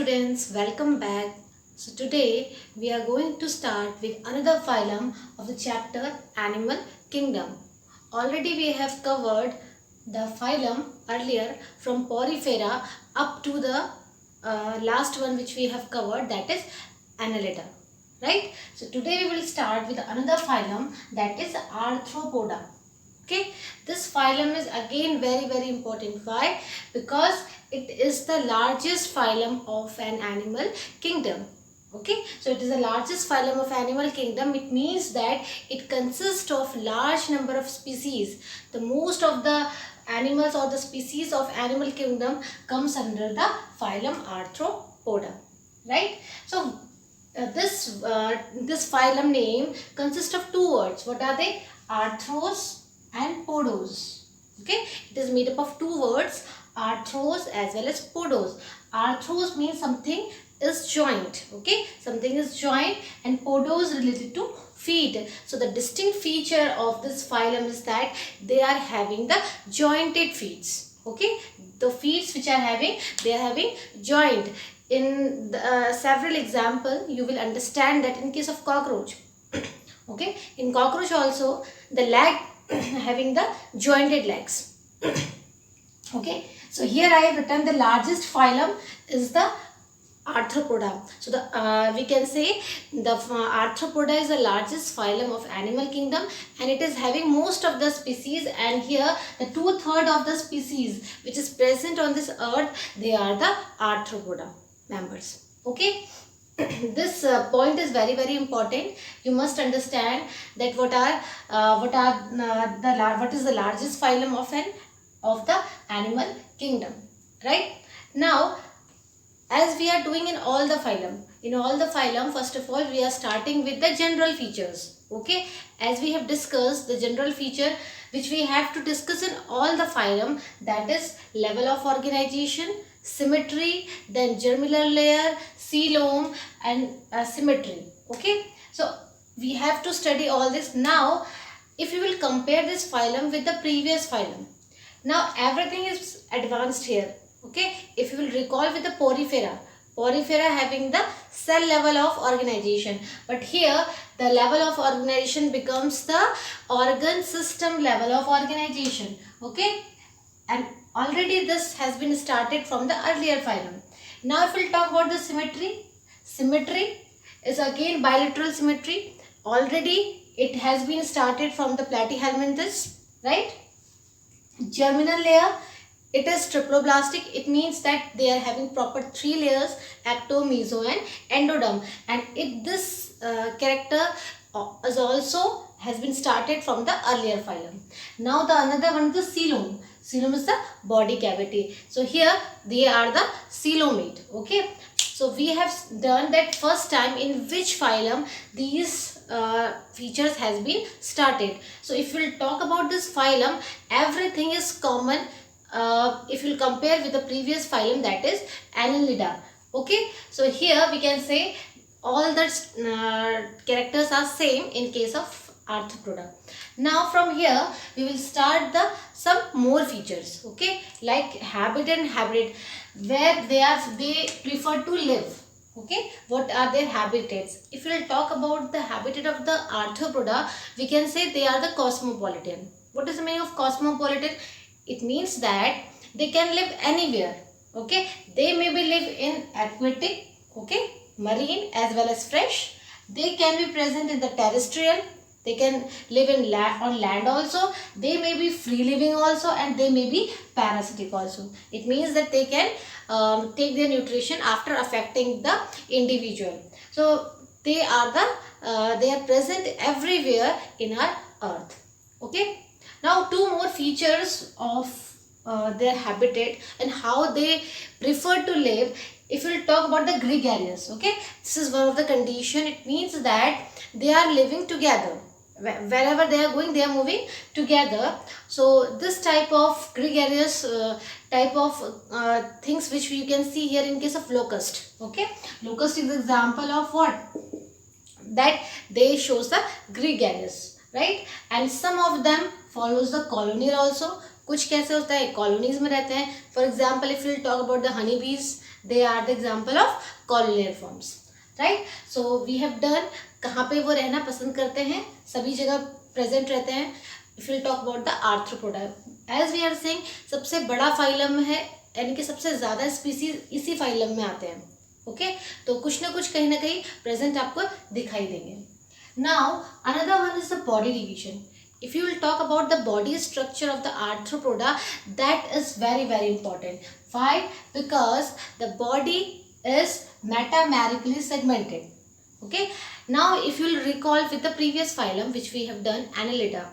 students, welcome back. So today we are going to start with another phylum of the chapter Animal Kingdom. Already we have covered the phylum earlier from Porifera up to the last one which we have covered, that is Annelida. Right? So today we will start with another phylum, that is Arthropoda. Okay, this phylum is again very important. Why? Because it is the largest phylum of an animal kingdom. Okay, so it is the largest phylum of animal kingdom. It means that it consists of large number of species. The most of the animals or the species of animal kingdom comes under the phylum Arthropoda. Right? So this phylum name consists of two words. What are they? Arthros and podos. Okay, it is made up of two words, arthros as well as podos. Arthros means something is joint. Okay, something is joint, and podos related to feet. So the distinct feature of this phylum is that they are having the jointed feet. Okay, the feet which are having, they are having joint. In the, several example, you will understand that in case of cockroach. Okay, in cockroach also the leg having the jointed legs. Okay, so here I have written the largest phylum is the Arthropoda. So the we can say the Arthropoda is the largest phylum of animal kingdom, and it is having most of the species, and here the 2/3 of the species which is present on this earth, they are the Arthropoda members. Okay. This point is very important. You must understand that what is the largest phylum of the animal kingdom. Right? Now, as we are doing in all the phylum, first of all we are starting with the general features. Okay, as we have discussed the general feature which we have to discuss in all the phylum, that is level of organization, symmetry, then germinal layer, coelom, and symmetry. Okay, so we have to study all this. Now if you will compare this phylum with the previous phylum, now everything is advanced here. Okay, if you will recall with the Porifera having the cell level of organization, but here the level of organization becomes the organ system level of organization. Okay, and already this has been started from the earlier phylum. Now if we will talk about the symmetry is again bilateral symmetry. Already it has been started from the Platyhelminthes, right? Germinal layer, it is triploblastic. It means that they are having proper 3 layers, ecto, meso and endoderm, and this character is also has been started from the earlier phylum. Now the another one is the coelom. Coelom is the body cavity. So here they are the coelomate. Okay, so we have done that first time in which phylum these features has been started. So if we will talk about this phylum, everything is common. If you will compare with the previous phylum, that is Annelida. Okay, so here we can say all the characters are same in case of Arthropoda. Now from here we will start the some more features. Okay, like habitat and habitat, where they prefer to live. Okay, what are their habitats? If we will talk about the habitat of the Arthropoda, we can say they are the cosmopolitan. What is the meaning of cosmopolitan? It means that they can live anywhere. Okay, they may be live in aquatic, okay, marine as well as fresh. They can be present in the terrestrial. They can live in on land also. They may be free living also, and they may be parasitic also. It means that they can take their nutrition after affecting the individual. So they are present everywhere in our earth. Okay. Now two more features of their habitat and how they prefer to live. If we will talk about the gregarious, okay, this is one of the condition. It means that they are living together. Wherever they are going, they are moving together. So this type of gregarious type of things which we can see here in case of locust. Okay, locust is example of what? That they shows the gregarious, right? And some of them follows the colonial also. कुछ कैसे होता है, colonies में रहते हैं. For example, if we talk about the honeybees, they are the example of collinear forms, right? So we have done कहाँ पे वो रहना पसंद करते हैं, सभी जगह present रहते हैं. If we talk about the arthropoda, as we are saying, सबसे बड़ा फाइलम है, यानी कि सबसे ज़्यादा स्पीसीज इसी फाइलम में आते हैं. ओके, तो कुछ ना कुछ कहीं ना कहीं प्रेजेंट आपको दिखाई देंगे. Now another one is the body division. If you will talk about the body structure of the arthropoda, that is very very important. Why? Because the body is metamerically segmented. Okay, now if you will recall with the previous phylum which we have done, Annelida.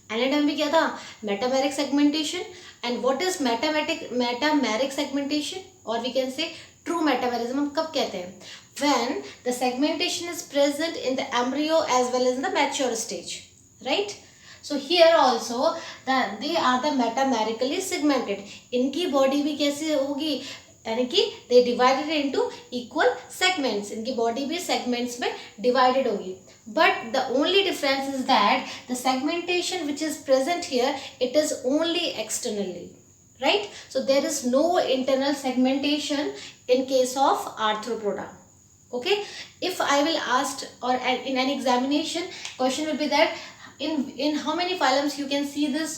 Annelida में क्या था? Metameric segmentation. And what is metameric segmentation, or we can say true metamerism हम कब कहते हैं? When the segmentation is present in the embryo as well as in the mature stage, right? So here also they are the metamerically segmented. इनकी body भी कैसे होगी, यानी कि they divided into equal segments. इनकी body भी segments में divided होगी. But the only difference is that the segmentation which is present here, it is only externally, right? So there is no internal segmentation in case of arthropoda. Okay, if I will ask, or in an examination question will be that in how many phylums you can see this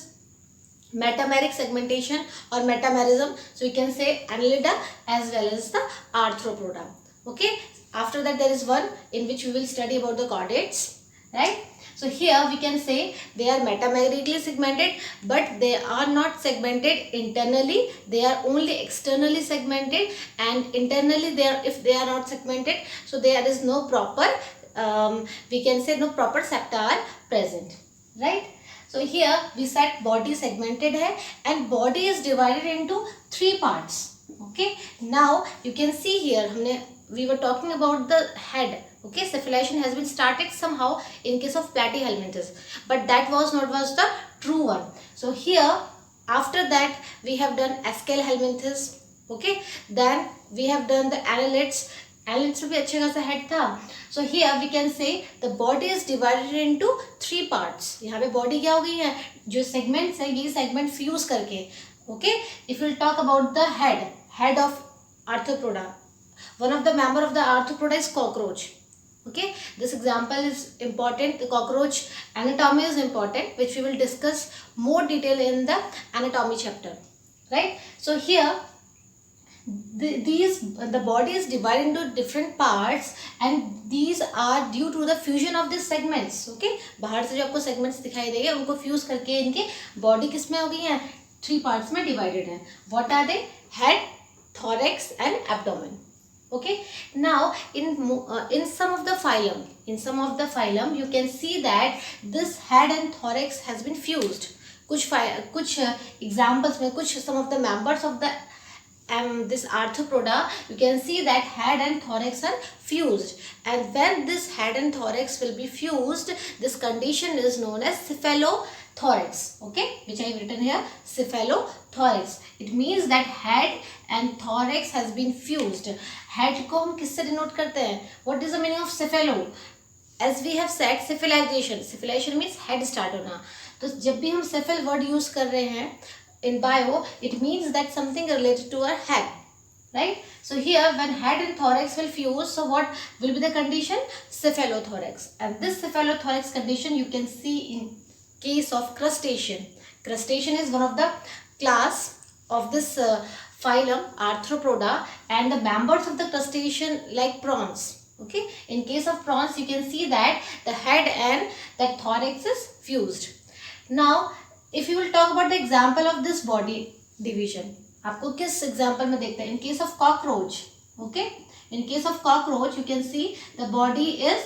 metameric segmentation or metamerism. So you can say Annelida as well as the arthropoda. Okay, after that there is one in which we will study about the chordates, right? So here we can say they are metamerically segmented, but they are not segmented internally. They are only externally segmented, and internally they are, if they are not segmented, so there is no proper we can say no proper septa are present, right? So here we said body segmented hai, and body is divided into 3 parts. Okay, now you can see here we were talking about the head. Okay, cephalization has been started somehow in case of platyhelminthes, but that was not the true one. So here after that we have done Aschelhelminthes. Okay, then we have done the annelids. Annelids में भी अच्छे खासा head था. So here we can say the body is divided into 3 parts. यहाँ पे body क्या हो गई है, जो segments है ये segment fuse करके. Okay, if we'll talk about the head of arthropoda, one of the member of the arthropoda is cockroach. Okay, this example is important. The cockroach anatomy is important, which we will discuss more detail in the anatomy chapter, right? So here the body is divided into different parts, and these are due to the fusion of these segments. Okay, बाहर से जो आपको segments दिखाई देंगे उनको fuse करके इनके body किस में हो गई है, 3 parts में divided है. What are they? Head, thorax and abdomen. Okay, now in some of the phylum you can see that this head and thorax has been fused. कुछ examples में some of the members of the this arthropoda, you can see that head and thorax are fused, and when this head and thorax will be fused, this condition is known as cephalothorax. Okay, which I have written here, cephalothorax. It means that head and thorax has been fused. Head को हम किससे denote करते हैं? What is the meaning of cephalo? As we have said, cephalization means head start होना. तो जब भी हम cephal word use कर रहे हैं in bio, it means that something related to our head, right? So here when head and thorax will fuse, so what will be the condition? Cephalothorax. And this cephalothorax condition you can see in case of crustacean. Crustacean is one of the class of this phylum arthropoda, and the members of the crustacean like prawns. Okay, in case of prawns you can see that the head and the thorax is fused. Now if you will talk about the example of this body division, आपको किस example में देखते हैं? In case of cockroach. Okay, in case of cockroach you can see the body is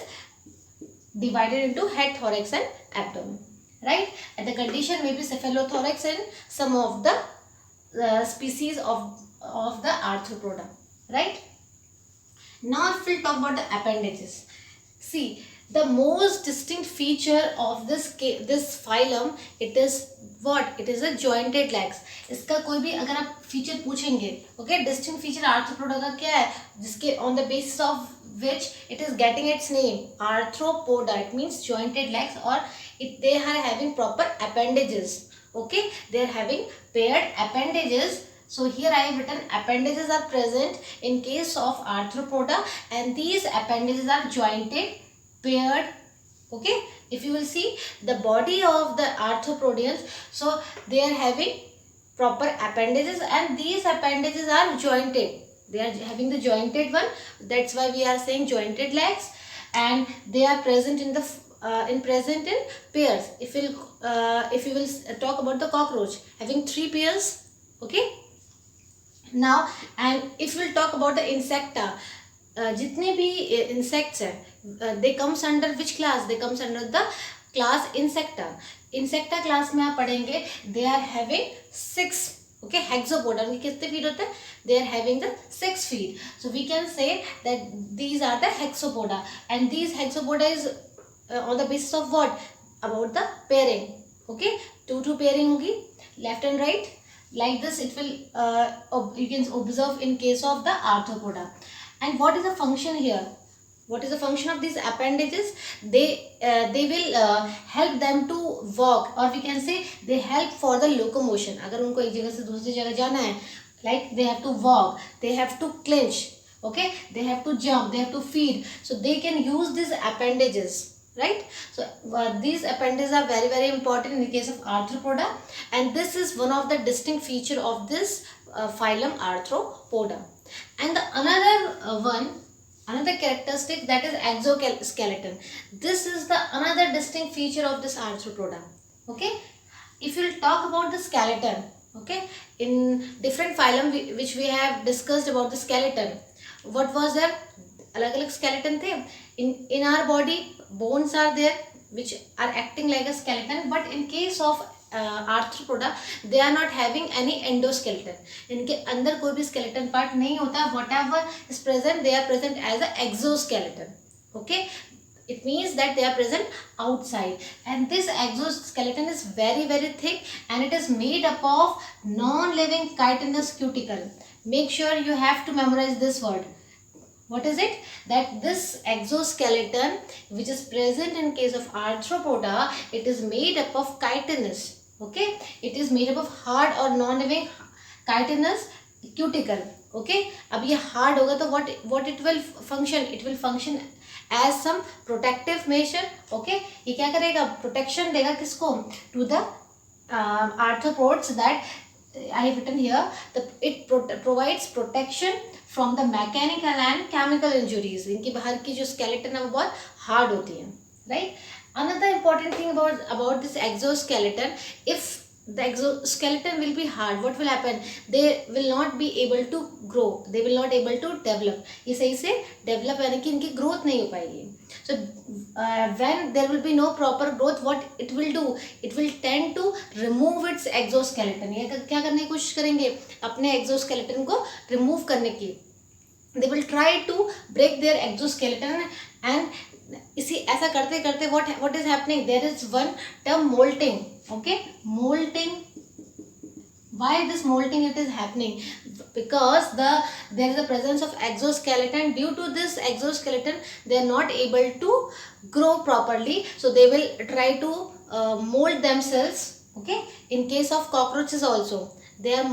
divided into head, thorax and abdomen, right? And the condition may be cephalothorax in some of the species of the arthropoda, right? Now if we talk about the appendages, see the most distinct feature of this phylum, it is what? It is a jointed legs. इसका कोई भी अगर आप feature पूछेंगे, okay, distinct feature arthropoda का क्या है, जिसके on the basis of which it is getting its name, arthropoda. It means jointed legs, or they are having proper appendages. Okay, they are having paired appendages So here I have written appendages are present in case of arthropoda, and these appendages are jointed, paired. Okay, if you will see the body of the arthropods, so they are having proper appendages, and these appendages are jointed. They are having the jointed one. That's why we are saying jointed legs, and they are present in the present in pairs. If you will talk about the cockroach, having 3 pairs. Okay. Now, and if we'll talk about the insecta, जितने भी insects हैं, they comes under which class? They comes under the class insecta. Insecta class में आप पढ़ेंगे, they are having 6, okay, hexapoda. उनके कितने feet होते हैं? They are having the 6 feet. So we can say that these are the hexapoda, and these hexapoda is on the basis of what? About the pairing. Okay, 2 pairing होगी, left and right. Like this it will you can observe in case of the arthropoda. And what is the function here? What is the function of these appendages? They will help them to walk, or we can say they help for the locomotion. अगर उनको एक जगह से दूसरी जगह जाना है, like they have to walk, they have to clinch, okay, they have to jump, they have to feed, so they can use these appendages. Right, so these appendages are very, very important in the case of arthropoda, and this is one of the distinct feature of this phylum Arthropoda. And the another characteristic, that is exoskeleton. This is the another distinct feature of this Arthropoda. Okay, if you talk about the skeleton, okay, in different phylum which we have discussed about the skeleton, what was there? अलग-अलग skeleton थे. In our body, bones are there which are acting like a skeleton, but in case of arthropoda, they are not having any endoskeleton. इनके अंदर कोई भी skeleton part नहीं होता. Whatever is present, they are present as a exoskeleton. Okay, it means that they are present outside, and this exoskeleton is very, very thick, and it is made up of non-living chitinous cuticle. Make sure you have to memorize this word. What is it? That this exoskeleton which is present in case of arthropoda, it is made up of chitinous. Okay, it is made up of hard or non-living chitinous cuticle. Okay, अब ये hard होगा तो what it will function? It will function as some protective measure. Okay, ये क्या करेगा? Protection देगा किसको? To the arthropods. That I have written here. It provides protection from the mechanical and chemical injuries. इनकी बाहर की जो skeleton है वो बहुत hard होती है. Right? Another important thing about this exoskeleton, if the exoskeleton will be hard, what will happen? They will not be able to grow. They will not able to develop. ये सही से develop यानी कि इनकी growth नहीं हो पाएगी. So when there will be no proper growth, what it will do? It will tend to remove its exoskeleton. ये क्या करने की कोशिश करेंगे? अपने exoskeleton को remove करने की. They will try to break their exoskeleton, and इसी ऐसा करते करते what is happening? There is one term molting. Okay, molting. Why this molting it is happening? Because there is a presence of exoskeleton. Due to this exoskeleton, they are not able to grow properly, so they will try to mold themselves. Okay, in case of cockroaches also, their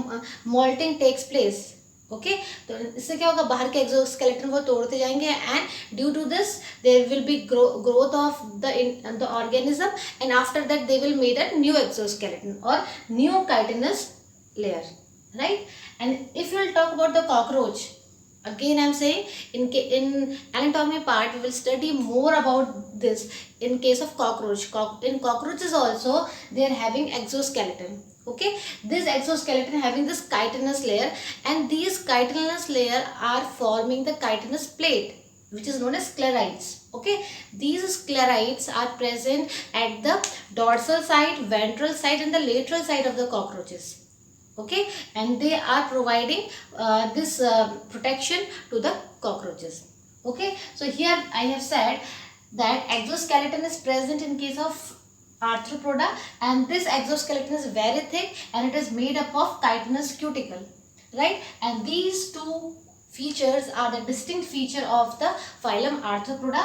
molting takes place. Okay, तो इससे क्या होगा? बाहर के exoskeleton वो तोड़ते जाएंगे, and due to this there will be growth of the organism, and after that they will made a new exoskeleton और new chitinous layer, right? And if you will talk about the cockroach, again I am saying in anatomy part we will study more about this. In case of cockroach, in cockroaches also they are having exoskeleton. Okay, this exoskeleton having this chitinous layer, and these chitinous layer are forming the chitinous plate, which is known as sclerites. Okay, these sclerites are present at the dorsal side, ventral side, and the lateral side of the cockroaches. Okay, and they are providing this protection to the cockroaches. Okay, so here I have said that exoskeleton is present in case of arthropoda, and this exoskeleton is very thick and it is made up of chitinous cuticle, right? And these two features are the distinct feature of the phylum Arthropoda.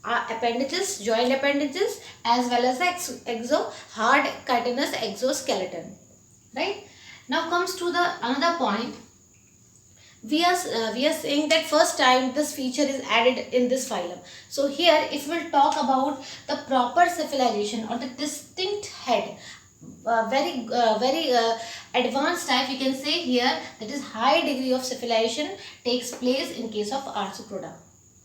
Appendages, joint appendages, as well as the hard chitinous exoskeleton, right? Now comes to the another point. We are saying that first time this feature is added in this phylum. So here if we'll talk about the proper cephalization or the distinct head, very advanced type, we can say here, that is high degree of cephalization takes place in case of Arthropoda.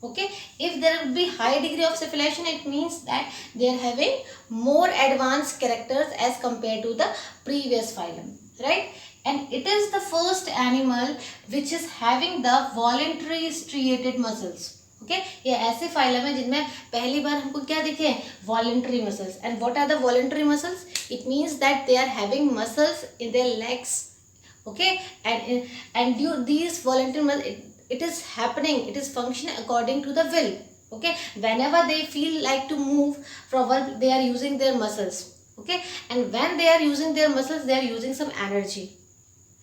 Okay, if there will be high degree of cephalization, it means that they are having more advanced characters as compared to the previous phylum, right? And it is the first animal which is having the voluntary striated muscles. Okay ये ऐसे phylum है जिनमें पहली बार हमको क्या दिखे, voluntary muscles. And what are the voluntary muscles? It means that they are having muscles in their legs. Okay, and due these voluntary muscles, it is happening, it is functioning according to the will. Okay, whenever they feel like to move forward, they are using their muscles. Okay, and when they are using their muscles, they are using some energy,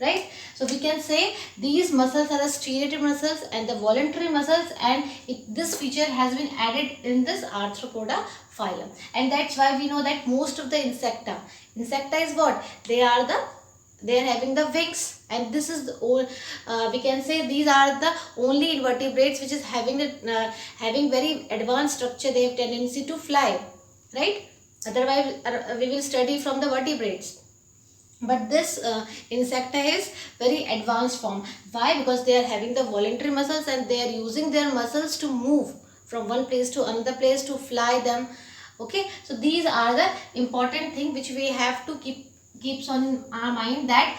right? So we can say these muscles are the striated muscles and the voluntary muscles, and this feature has been added in this Arthropoda phylum. And that's why we know that most of the insecta is what? They are having the wings, and this is the all, we can say these are the only invertebrates which is having very advanced structure. They have tendency to fly, right? Otherwise we will study from the vertebrates. But this insecta is very advanced form. Why? Because they are having the voluntary muscles and they are using their muscles to move from one place to another place, to fly them. Okay, so these are the important thing which we have to keeps on our mind, that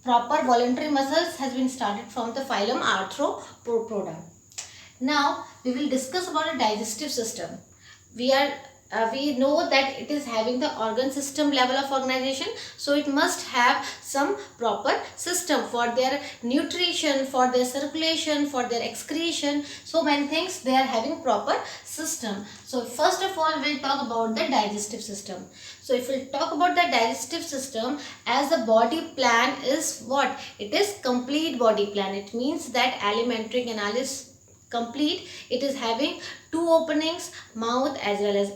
proper voluntary muscles has been started from the phylum Arthropoda. Now we will discuss about the digestive system. We know that it is having the organ system level of organization, so it must have some proper system for their nutrition, for their circulation, for their excretion. So many things they are having proper system. So first of all we'll talk about the digestive system. So if we'll talk about the digestive system, as the body plan is what? It is complete body plan. It means that alimentary canal is complete. It is having two openings, mouth as well as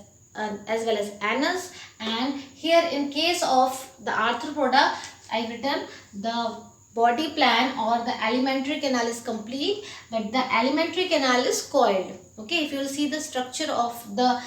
anus. And here in case of the Arthropoda, I written the body plan or the alimentary canal is complete, but the alimentary canal is coiled. Okay, if you will see the structure of the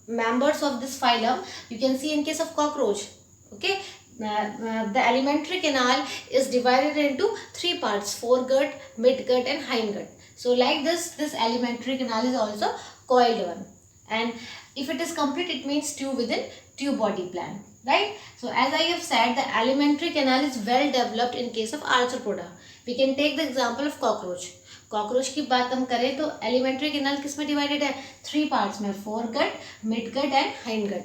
members of this phylum, you can see in case of cockroach. Okay, the alimentary canal is divided into three parts: foregut, midgut and hindgut. So like this alimentary canal is also coiled one. And if it is complete, it means tube within tube body plan, right? So as I have said, the alimentary canal is well developed in case of Arthropoda. We can take the example of cockroach. Cockroach की बात हम करें तो alimentary canal किस में divided है? Three parts में, foregut, midgut and hindgut.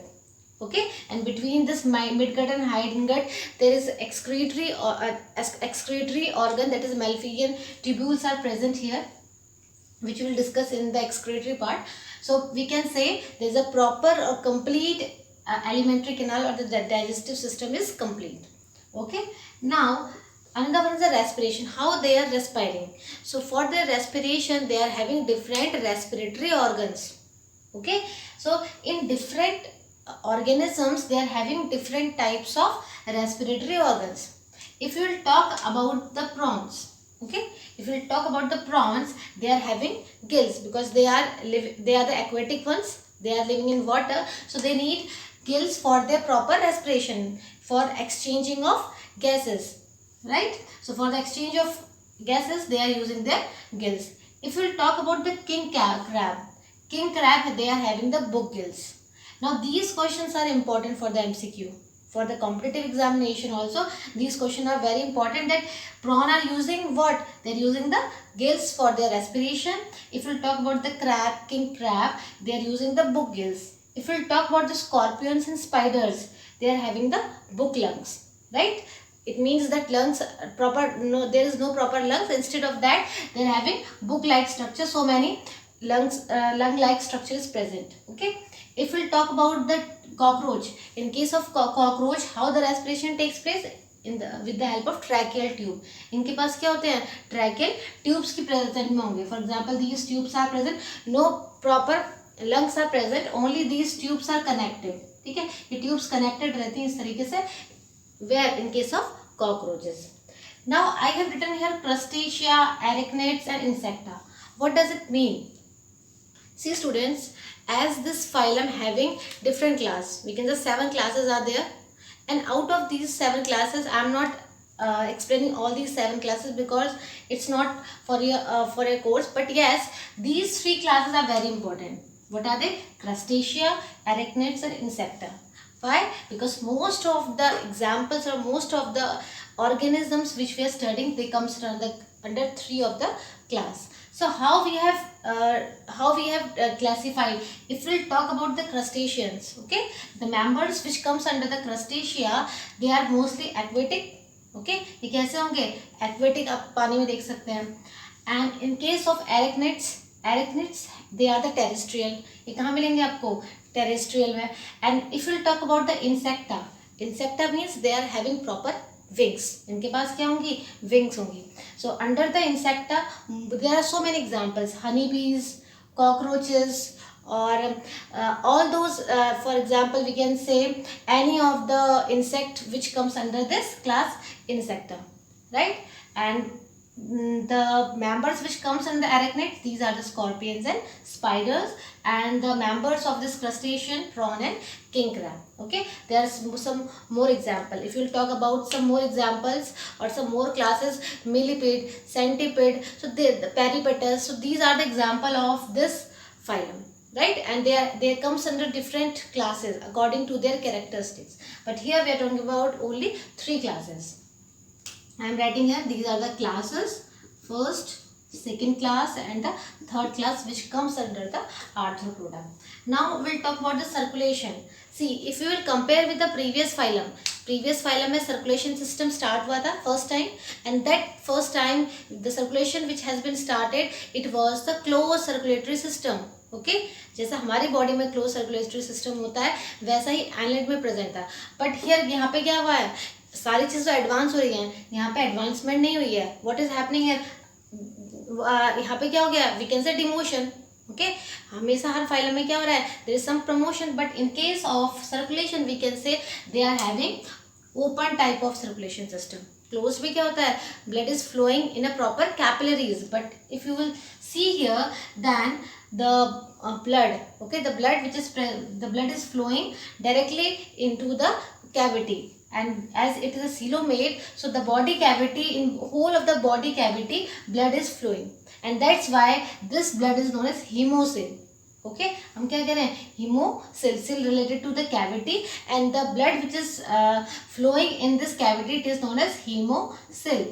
Okay, and between this midgut and hindgut there is excretory organ, that is Malpighian tubules are present here, which we will discuss in the excretory part. So we can say there is a proper or complete alimentary canal, or the digestive system is complete. Okay, now another one is the respiration, how they are respiring. So for their respiration they are having different respiratory organs. Okay, so in different organisms they are having different types of respiratory organs. If you will talk about the prawns, okay, if we will talk about the prawns, they are having gills because they are the aquatic ones, they are living in water, so they need gills for their proper respiration, for exchanging of gases, right? So for the exchange of gases they are using their gills. If we will talk about the king crab, they are having the book gills. Now these questions are important for the MCQ. For the competitive examination also, these questions are very important, that prawn are using what? They are using the gills for their respiration. If we talk about the crab, king crab, they are using the book gills. If we talk about the scorpions and spiders, they are having the book lungs, right? It means that lungs there is no proper lungs. Instead of that, they are having book-like structure. So many lung-like structure is present. Okay. If we talk about the cockroach, in case of cockroach, how the respiration takes place with the help of tracheal tube. इनके पास क्या होते हैं? Tracheal tubes की present में होंगे. For example, these tubes are present. No proper lungs are present. Only these tubes are connected. ठीक है? ये tubes connected रहती हैं इस तरीके से. Where in case of cockroaches. Now I have written here crustacea, arachnids and insecta. What does it mean? See students, as this phylum having different class, we can just 7 classes are there, and out of these 7 classes I am not explaining all these 7 classes because it's not for a course, but yes, these 3 classes are very important. What are they? Crustacea, arachnids and insecta. Why? Because most of the examples or most of the organisms which we are studying, they comes under 3 of the class. So how we have classified? If we'll talk about the crustaceans, okay, the members which comes under the crustacea, they are mostly aquatic. Okay ये कैसे होंगे? Aquatic, आप पानी में देख सकते हैं. And in case of arachnids they are the terrestrial. ये कहाँ मिलेंगे आपको? टेरेस्ट्रियल में. And if you talk about the Insecta means they are having proper wings. इनके पास क्या होंगी? विंग्स होंगी. So under the Insecta there are so many examples, honey bees, cockroaches, or all those for example we can say any of the insect which comes under this class insecta, right? And the members which comes under arachnids, these are the scorpions and spiders, and the members of this crustacean, prawn and king crab. Okay, there are some more example. If you talk about some more examples or some more classes, millipede, centipede, so the peripatus, so these are the example of this phylum, right? And they comes under different classes according to their characteristics, but here we are talking about only 3 classes. I am writing here, these are the classes, first, second class and the third class which comes under the Arthropoda. Now we'll talk about the circulation. See, if you will compare with the previous phylum में circulation system start हुआ था first time, and that first time the circulation which has been started, it was the closed circulatory system. Okay जैसा हमारी body में close circulatory system होता है वैसा ही एनलेट में प्रेजेंट था. बट हियर यहाँ पे क्या हुआ है? सारी चीज़ तो एडवांस हो रही हैं, यहाँ पे एडवांसमेंट नहीं हुई है. What is happening here? यहाँ पे क्या हो गया? We can say demotion. Okay, हमेशा हर फाइलम में क्या हो रहा है? There is some promotion, but in case of circulation we can say they are having open type of circulation system. Close भी क्या होता है? Blood is flowing in a proper capillaries. But if you will see here then the blood, okay, the blood is flowing directly into the cavity, and as it is a coelomate, so the body cavity, in whole of the body cavity blood is flowing, and that's why this blood is known as hemosil. Okay, हम क्या कह रहे हैं? hemosil, cell related to the cavity, and the blood which is flowing in this cavity, it is known as hemosil.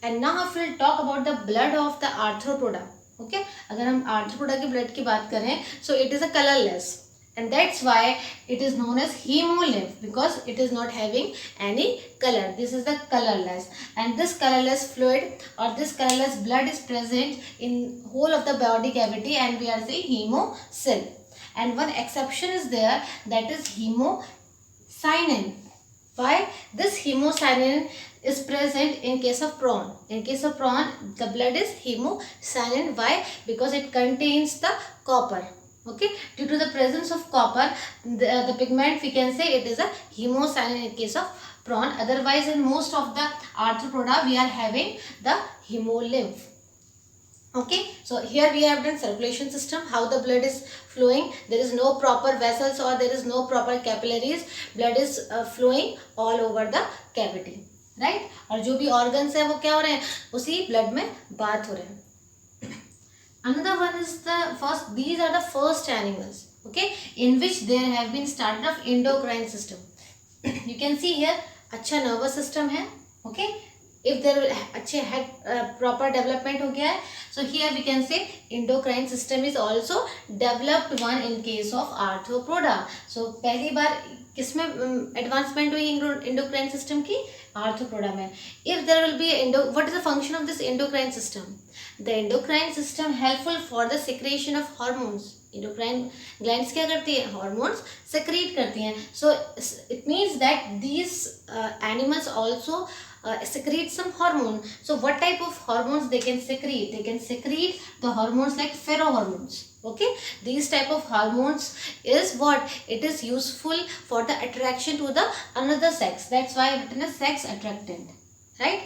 And now if we talk about the blood of the arthropoda, okay अगर हम arthropoda के blood की बात करें, so it is a colourless, and that's why it is known as hemolymph, because it is not having any color. This is the colorless, and this colorless fluid or this colorless blood is present in whole of the body cavity, and we are saying hemosil. And one exception is there, that is hemocyanin. Why? This hemocyanin is present in case of prawn. In case of prawn, the blood is hemocyanin. Why? Because it contains the copper. Okay, due to the presence of copper, the pigment, we can say it is a hemocyanin in case of prawn. Otherwise, in most of the arthropoda, we are having the hemolymph. Okay, so here we have done circulation system, how the blood is flowing. There is no proper vessels or there is no proper capillaries. Blood is flowing all over the cavity, right? और जो भी organs है वो क्या हो रहे हैं? उसी blood में बात हो रहे हैं. Another one is the first. These are the first animals, okay, in which there have been started of endocrine system. You can see here अच्छा nervous system है, okay. If there अच्छे head proper development हो गया है, so here we can say endocrine system is also developed one in case of arthropoda. So पहली बार किसमें advancement हुई endocrine system की? Arthropoda में. If there will be what is the function of this endocrine system? The endocrine system helpful for the secretion of hormones. Endocrine glands क्या करती है? Hormones secrete करती हैं. So it means that these animals also secrete some hormone. So what type of hormones they can secrete? They can secrete the hormones like pherohormones. Okay, these type of hormones is what? It is useful for the attraction to the another sex. That's why written as sex attractant. right?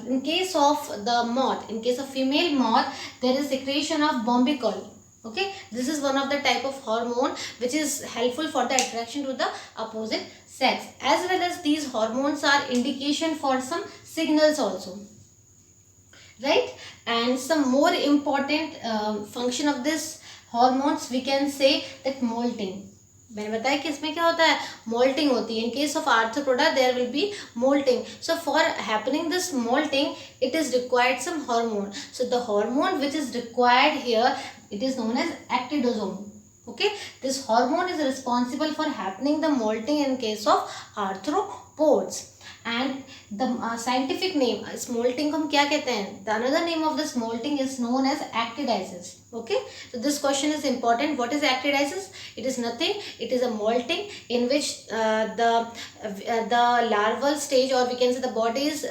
In case of the moth, in case of female moth, there is secretion of bombicol. Okay, this is one of the type of hormone which is helpful for the attraction to the opposite sex. As well as these hormones are indication for some signals also, right? And some more important function of this hormones, we can say that molting. मैंने बताया कि इसमें क्या होता है, moulting होती है. In case of Arthropoda there will be moulting. So for happening this moulting it is required some hormone. So the hormone which is required here, it is known as ecdysone. Okay, this hormone is responsible for happening the molting in case of arthropods. And the scientific name इस molting को हम क्या कहते हैं, the another name of this molting is known as actidiasis. Okay, so this question is important. What is actidiasis? It is nothing, it is a molting in which the larval stage, or we can say the bodies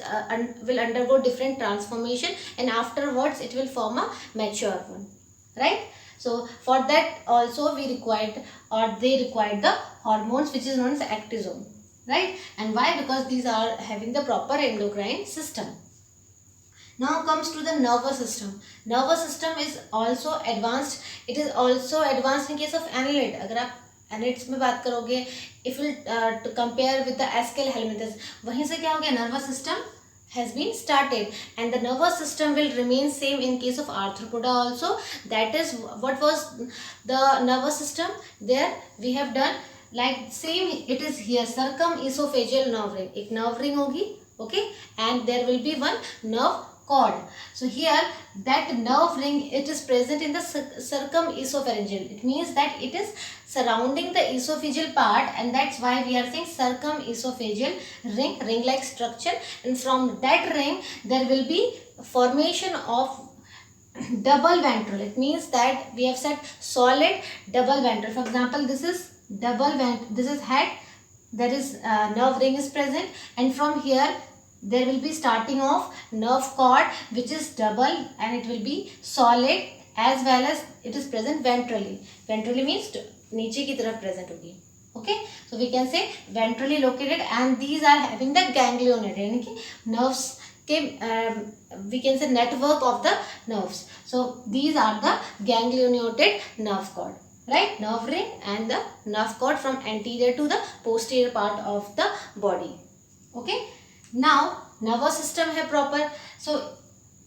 will undergo different transformation, and afterwards it will form a mature one, right? So for that also we required, or they required the hormones which is known as ecdysone, right? And why? Because these are having the proper endocrine system. Now comes to the nervous system. Nervous system is also advanced. It is also advanced in case of annelid. अगर आप annelids में बात करोगे, if you to compare with the Escherichia helminthus, वहीं से क्या हो गया, nervous system has been started, and the nervous system will remain same in case of arthropoda also. That is what was the nervous system. There we have done like same, it is here circumesophageal nerve ring. एक nerve ring होगी, okay, and there will be one nerve cord. So here that nerve ring, it is present in the circumesophageal. It means that it is surrounding the esophageal part, and that's why we are saying circumesophageal ring like structure. And from that ring there will be formation of double ventral. It means that we have said solid double ventral. For example, this is double vent, this is head, there is nerve ring is present, and from here there will be starting of nerve cord which is double, and it will be solid, as well as it is present ventrally. Ventrally means नीचे की तरफ present होगी. Okay, so we can say ventrally located, and these are having the ganglionated, यानी कि nerves के we can say network of the nerves. So these are the ganglionated nerve cord, right? Nerve ring and the nerve cord from anterior to the posterior part of the body. Okay, now nervous system है proper. So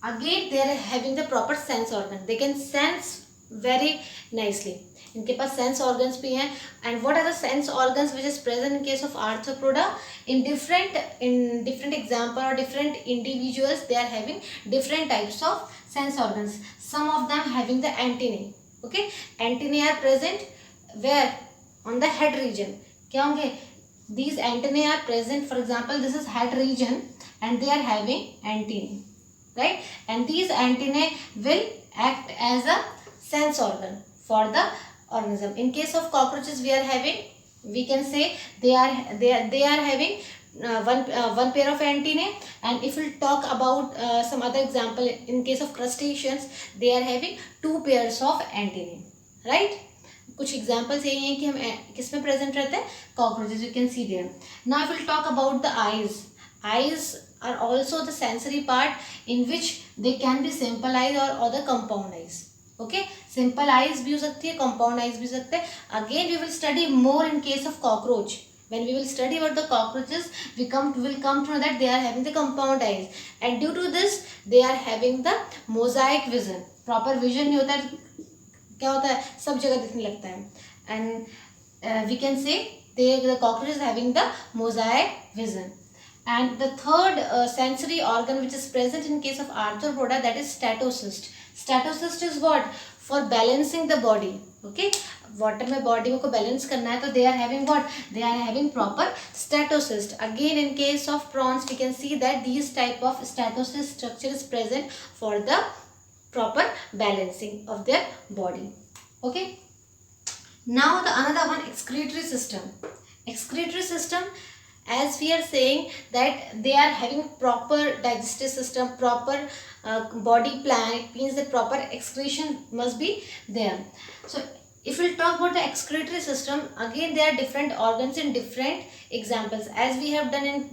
again they are having the proper sense organ. They can sense very nicely. इनके पास sense organs भी हैं. And what are the sense organs which is present in case of Arthropoda? in different example or different individuals, they are having different types of sense organs. Some of them having the antennae. Okay, antennae are present where? On the head region. क्या होंगे? These antennae are present. For example, this is head region and they are having antennae, right? And these antennae will act as a sense organ for the organism. In case of cockroaches, we are having, we can say they are having one pair of antennae. And if we talk about some other example, in case of crustaceans, they are having two pairs of antennae, right? कुछ examples यही हैं कि हम किस में present रहते हैं, cockroaches. You can see there. Now if will talk about the eyes. Eyes are also the sensory part in which they can be simple eyes और the compound eyes. Okay, simple eyes भी हो सकती है, compound eyes भी हो सकते हैं. Again we will study more in case of cockroach. When we will study about the cockroaches, we will come to know that they are having the compound eyes, and due to this they are having the mosaic vision. Proper vision नहीं होता है, क्या होता है, सब जगह दिखने लगता है. And we can say the cockroach is having the mosaic vision. And the third sensory organ which is present in case of arthropoda, that is statocyst. Statocyst is what? For balancing the body. Okay, water में body को balance करना है, तो they are having what? They are having proper statocyst. Again in case of prawns we can see that this type of statocyst structure is present for the proper balancing of their body. Okay, now the another one, excretory system. Excretory system, as we are saying that they are having proper digestive system, proper body plan. It means that proper excretion must be there. So if we'll talk about the excretory system, again there are different organs in different examples, as we have done in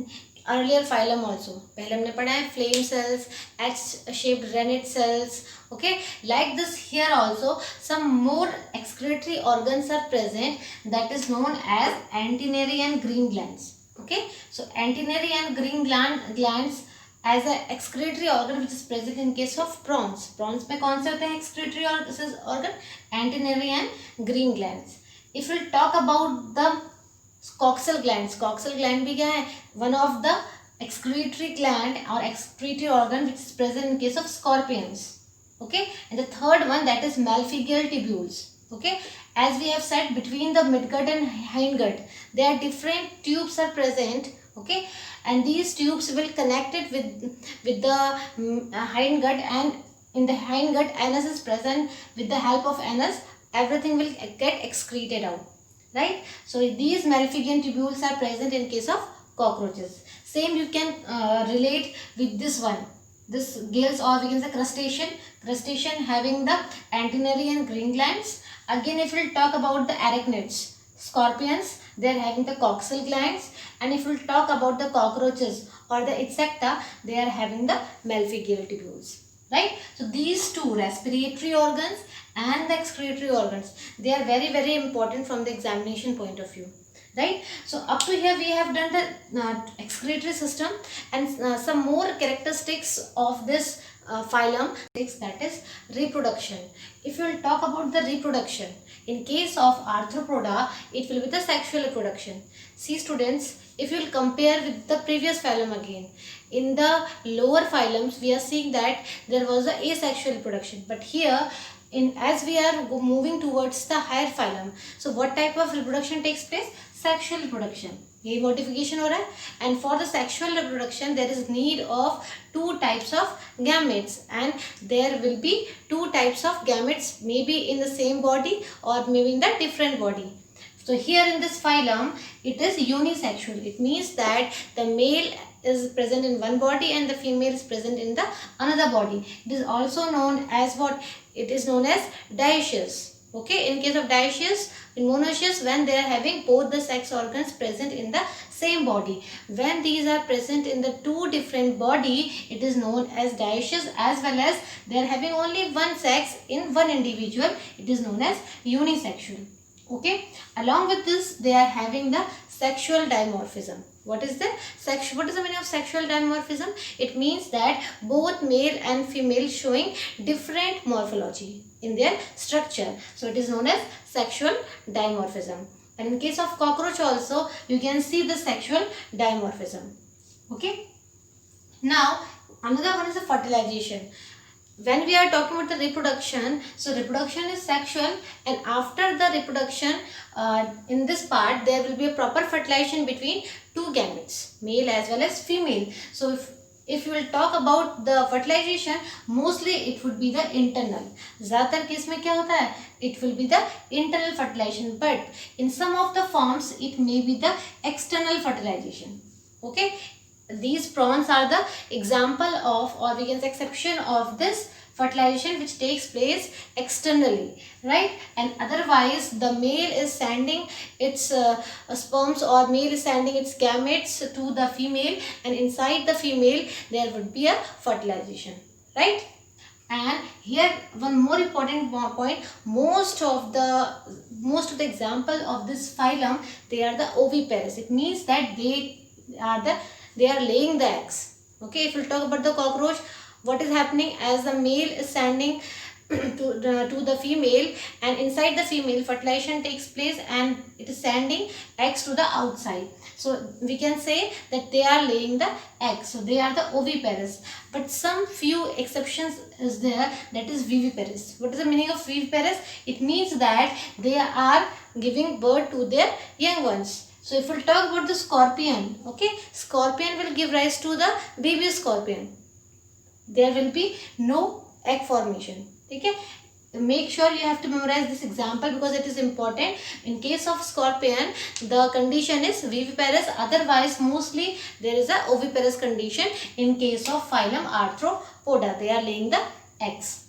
earlier phylum also. पहले हमने पढ़ा है flame cells, H-shaped rennet cells. Okay, like this here also some more excretory organs are present, that is known as antennary and green glands. Okay, so antennary and green glands as a excretory organ which is present in case of prawns. Prawns में कौन से होते हैं excretory organ? Antennary and green glands. If we talk about the coxal glands भी क्या है? One of the excretory gland or excretory organ which is present in case of scorpions. Okay, and the third one, that is malphigial tubules. Okay, as we have said, between the midgut and hindgut there are different tubes are present. Okay, and these tubes will connect it with the hindgut, and in the hindgut anus is present. With the help of anus everything will get excreted out, right? So these malphigian tubules are present in case of cockroaches. Same you can relate with this one, this gills, or we can say crustacean having the antennary and green glands. Again, if we'll talk about the arachnids, scorpions, they are having the coxal glands, and if we'll talk about the cockroaches or the insecta, they are having the malphigial tubules, right? So these two, respiratory organs and the excretory organs, they are very, very important from the examination point of view, right? So up to here we have done the excretory system, and some more characteristics of this phylum, that is reproduction. If you will talk about the reproduction, in case of Arthropoda, it will be the sexual reproduction. See students, if you will compare with the previous phylum again, in the lower phylums we are seeing that there was a asexual reproduction, but here as we are moving towards the higher phylum, so what type of reproduction takes place? Sexual reproduction. ये modification हो रहा है, and for the sexual reproduction there is need of two types of gametes, and there will be two types of gametes, maybe in the same body or maybe in the different body. So here in this phylum it is unisexual. It means that the male is present in one body and the female is present in the another body. It is also known as what? It is known as dioecious. Okay, in case of dioecious, in monoecious, when they are having both the sex organs present in the same body. When these are present in the two different body, it is known as dioecious, as well as they are having only one sex in one individual, it is known as unisexual. Okay, along with this they are having the sexual dimorphism. What is the meaning of sexual dimorphism? It means that both male and female showing different morphology in their structure. So it is known as sexual dimorphism. And in case of cockroach also you can see the sexual dimorphism. Okay. Now another one is the fertilization. When we are talking about the reproduction, so reproduction is sexual, and after the reproduction in this part there will be a proper fertilization between two gametes, male as well as female. So if you will talk about the fertilization, mostly it would be the internal. ज़्यादातर case में क्या होता है? It will be the internal fertilization, but in some of the forms it may be the external fertilization. Okay. These prawns are the example of, or we can say exception of, this fertilization which takes place externally, right? And otherwise the male is sending its sperms, or male is sending its gametes to the female, and inside the female there would be a fertilization, right? And here one more important point, most of the example of this phylum, they are the oviparous. It means that they are laying the eggs. Okay, if we talk about the cockroach, what is happening? As the male is sending to the female, and inside the female fertilization takes place and it is sending eggs to the outside. So we can say that they are laying the eggs. So they are the oviparous. But some few exceptions is there, that is viviparous. What is the meaning of viviparous? It means that they are giving birth to their young ones. So if we talk about the scorpion, okay, scorpion will give rise to the baby scorpion. There will be no egg formation. Okay, make sure you have to memorize this example because it is important. In case of scorpion, the condition is viviparous. Otherwise, mostly there is a oviparous condition. In case of phylum Arthropoda, they are laying the eggs.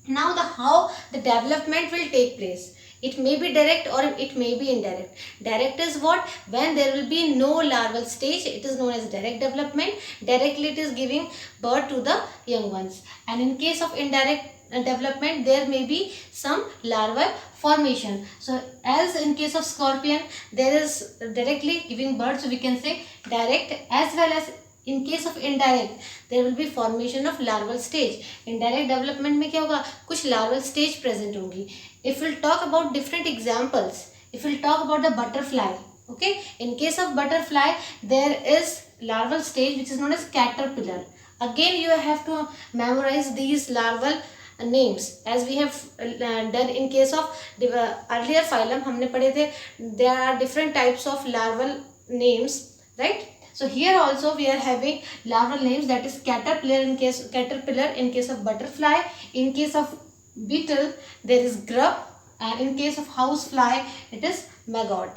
Now how the development will take place. It may be direct or it may be indirect. Direct is what? When there will be no larval stage, it is known as direct development. Directly it is giving birth to the young ones. And in case of indirect development, there may be some larval formation. So as in case of scorpion, there is directly giving birth, so we can say direct, as well as in case of indirect, there will be formation of larval stage. Indirect development में क्या होगा? कुछ larval stage present होंगी. If we'll talk about different examples, if we'll talk about the butterfly, okay, in case of butterfly, there is larval stage which is known as caterpillar. Again, you have to memorize these larval names, as we have done in case of earlier phylum. हमने पढ़े थे there are different types of larval names, right? So here also we are having larval names, that is caterpillar in case of butterfly. In case of beetle, there is grub, and in case of housefly, it is maggot,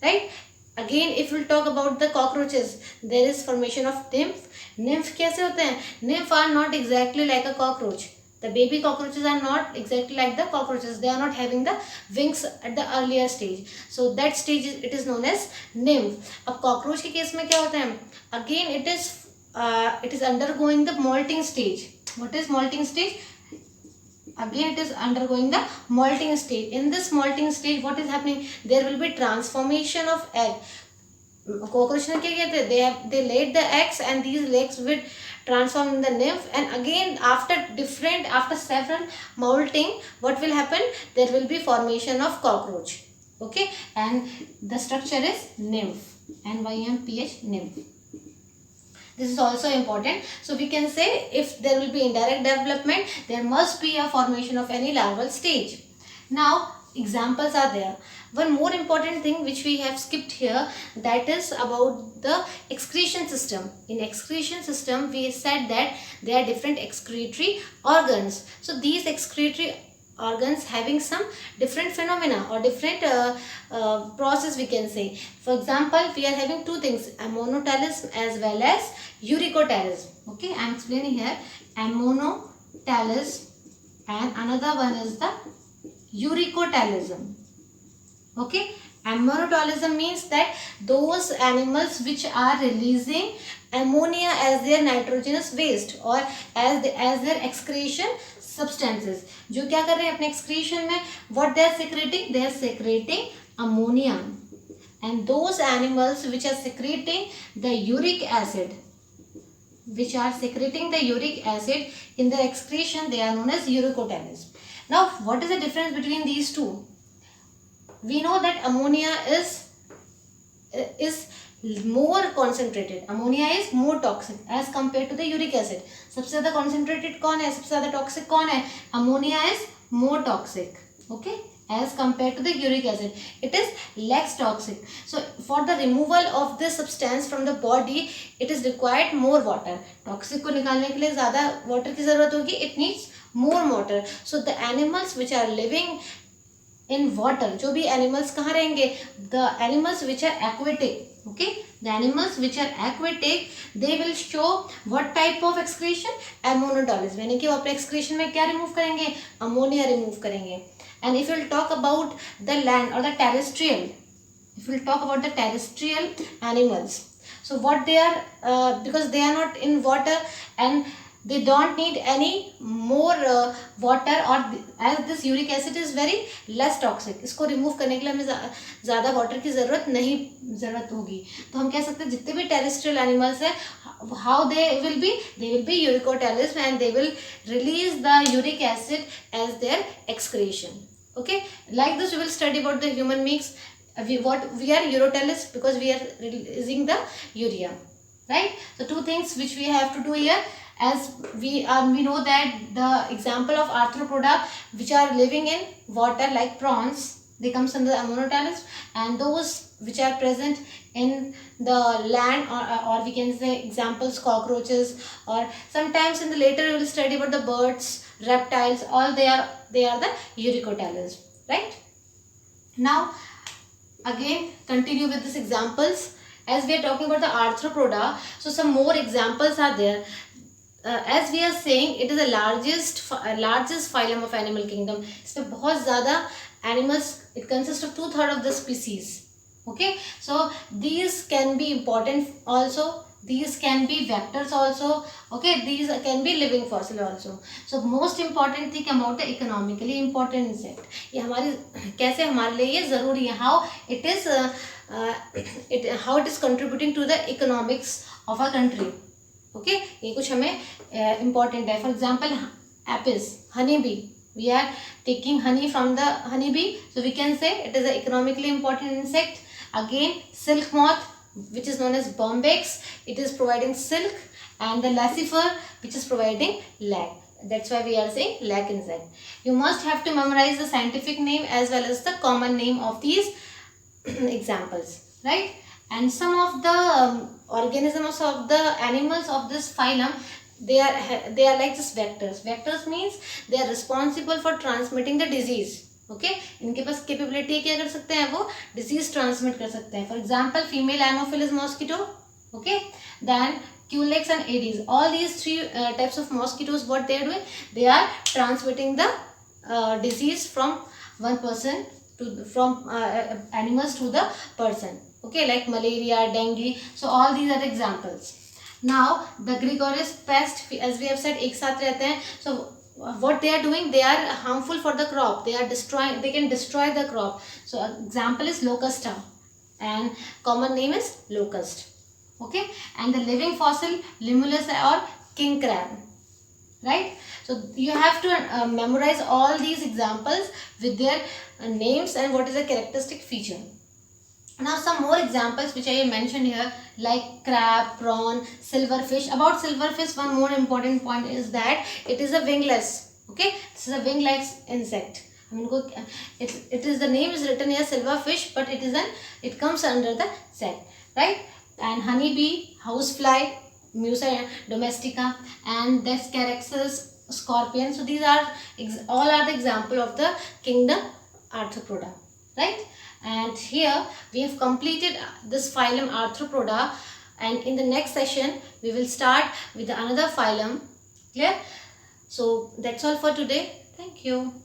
right? Again, if we talk about the cockroaches, there is formation of nymph. Nymph कैसे होते हैं? Nymph are not exactly like a cockroach. The baby cockroaches are not exactly like the cockroaches. They are not having the wings at the earlier stage. So that stage it is known as nymph. अब cockroach के case में क्या होता है? Again, it is undergoing the molting stage. What is molting stage? Again, it is undergoing the molting stage. In this molting stage, what is happening? There will be transformation of egg. Cockroach ने क्या किया था? They laid the eggs, and these eggs will transform in the nymph. And again, after several molting, what will happen? There will be formation of cockroach. Okay, and the structure is nymph. NYMPH, nymph. This is also important. So we can say if there will be indirect development, there must be a formation of any larval stage. Now examples are there. One more important thing which we have skipped here, that is about the excretion system. In excretion system, we said that there are different excretory organs. So these excretory organs having some different phenomena or different process, we can say. For example, we are having two things, ammonotalism as well as uricotalism. Okay, I am explaining here. Ammonotalism and another one is the uricotalism. Okay, ammonotalism means that those animals which are releasing ammonia as their nitrogenous waste or as their excretion substances. जो क्या कर रहे हैं अपने excretion में? What they are secreting? They are secreting ammonia. And those animals which are secreting the uric acid, in their excretion, they are known as uricotalism. Now, what is the difference between these two? We know that ammonia is more concentrated. Ammonia is more toxic as compared to the uric acid. सबसे ज़्यादा concentrated कौन है? सबसे ज़्यादा toxic कौन है? Ammonia is more toxic. Okay, as compared to the uric acid, it is less toxic. So for the removal of this substance from the body, it is required more water. Toxic को निकालने के लिए ज़्यादा water की ज़रूरत होगी. It needs more water. So the animals which are living in water, जो भी animals कहाँ रहेंगे? The animals which are aquatic. Okay, the animals which are aquatic, they will show what type of excretion? Ammonotalism. यानी कि वो अपने excretion में क्या remove करेंगे? Ammonia remove करेंगे. And if we will talk about the land or the terrestrial, animals, so what they are, because they are not in water and they don't need any more water, or as this uric acid is very less toxic, इसको remove करने के लिए हमें ज़्यादा water की ज़रूरत होगी. तो हम कह सकते हैं जितने भी terrestrial animals हैं, how they will be uricotalism, and they will release the uric acid as their excretion. Okay, like this we will study about the human beings. We are urotalism because we are releasing the urea, right? So two things which we have to do here, as we know that the example of arthropoda which are living in water like prawns, they comes under the ammonotalism, and those which are present in the land, or we can say examples cockroaches, or sometimes in the later we will study about the birds, reptiles, all they are the uricotalism, right? Now again continue with these examples. As we are talking about the arthropoda, so some more examples are there. as we are saying, it is the largest phylum of animal kingdom. इसमें बहुत ज़्यादा animals, it consists of 2/3 of the species. Okay, so these can be important also, these can be vectors also. Okay, these can be living fossil also. So most important thing about the economically important insect, ये हमारी कैसे हमारे लिए ये ज़रूरी है, how it is how it is contributing to the economics of a country. Okay, ये कुछ हमें इम्पॉर्टेंट है. For example Apis, honey bee, we are taking honey from the honey bee, so we can say it is a economically important insect. Again silk moth which is known as bombyx, it is providing silk, and the lacifer which is providing lac. That's why we are saying lac insect. You must have to memorize the scientific name as well as the common name of these examples, right? And some of the organisms of the animals of this phylum, they are like just vectors. Vectors means they are responsible for transmitting the disease. Okay, इनके पास capability क्या कर सकते हैं, वो disease transmit कर सकते हैं. For example female Anopheles mosquito, okay, then Culex and Aedes, all these 3 types of mosquitoes, what they are doing, they are transmitting the disease from one person to from animals to the person. Okay, like malaria, dengue. So all these are the examples. Now the gregarious pest, as we have said, एक साथ रहते हैं. So what they are doing, they are harmful for the crop, they are destroying, they can destroy the crop. So example is locusta, and common name is locust. Okay, and the living fossil limulus or king crab, right? So you have to memorize all these examples with their names and what is the characteristic feature. Now some more examples which I have mentioned here, like crab, prawn, silverfish. About silverfish, one more important point is that it is a wingless. Okay, this is a wingless insect. I mean, it is, the name is written here silverfish, but it comes under the set, right? And honeybee, housefly, Musa domestica, and Descaraxus scorpion. So these are all are the example of the kingdom Arthropoda, right? And here we have completed this phylum Arthropoda, and in the next session we will start with another phylum. Clear? So that's all for today. Thank you.